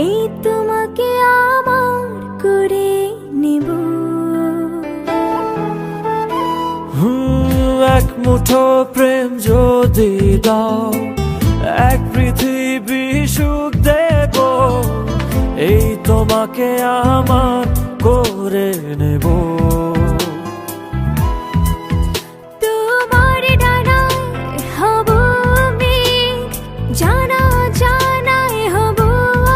এই তোমাকে আমার করে নেব। এক মুঠো প্রেম যদি দাও, এক পৃথিবী সুখ দেব, এই তোমাকে আমার করে নেব। তোমার ডানায় হব মেঘ, জানা জানায় হব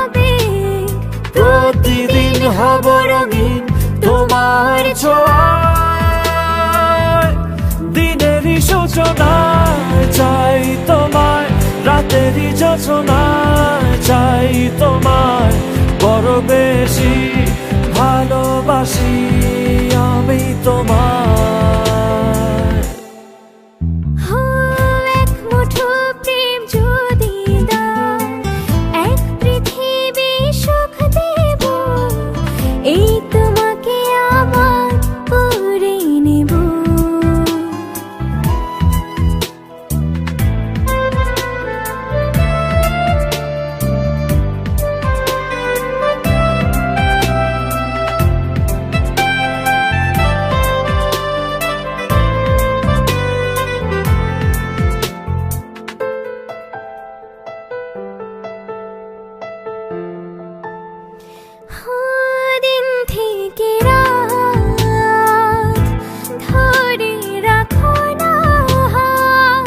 আবেগ, প্রতিদিন হব রঙিন তোমার ছোঁয়ায়। দিনেরই সূচনায় চাই তোমায়, রাতেরই যোচনায় চাই তোমায়, বড় বেশি ভালোবাসি আমি তোমায়। এক মুঠো প্রেম যদি দাও, এক পৃথিবী সুখ দেব, এই তোমাকে আমার করে নেব। দিন থেকে রাত ধরে রাখো না হাত,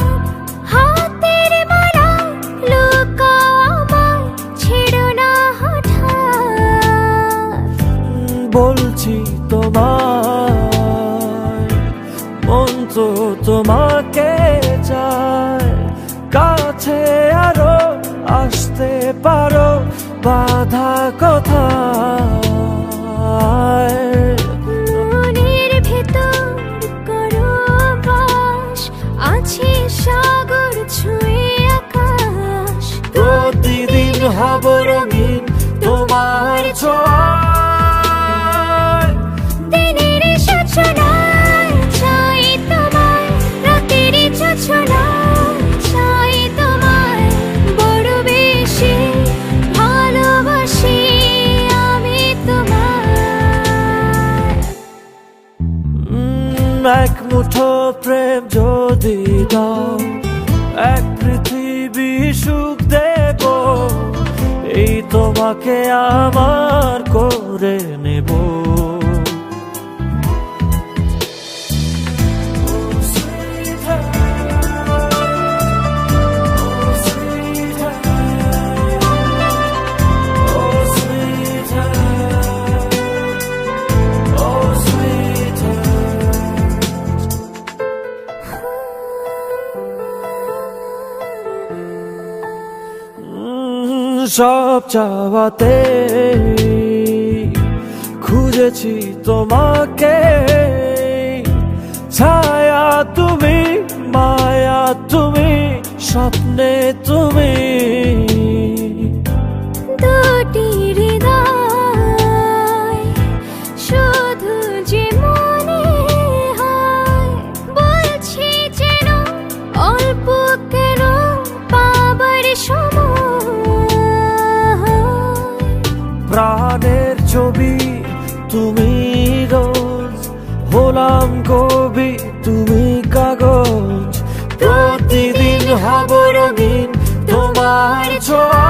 হাতের মালা লুকাও আমার, ছেড়ো না হঠাৎ। বলছি তোমায়, মন তো তোমাকে চায়, কাছে আরো আসতে পারো, বাধা কোথায়। মনের ভেতর করো বাস, আছে সাগর ছুঁয়ে আকাশ, প্রতিদিন হব রঙিন তোমার ছোঁয়ায়। দিনের সূচনায় চাই তোমায়, রাতের যোচনায় চাই তোমায়, বড় বেশি ভালোবাসি আমি তোমায়। এক মুঠো প্রেম যদি দাও, এক পৃথিবী সুখ দেব, এই তোমাকে আমার করে নেব। সব চাওয়াতে খুঁজেছি তোমাকে, ছায়া তুমি, মায়া তুমি, স্বপ্নে তুমি। দুটি হৃদয় শুধু যে মনে হয়, বলছি যেন অল্প কেন পাবার সময়। প্রাণের ছবি তুমি রোজ, হলাম কবি তুমি কাগজ, প্রতিদিন হব রঙিন তোমার ছোঁয়া।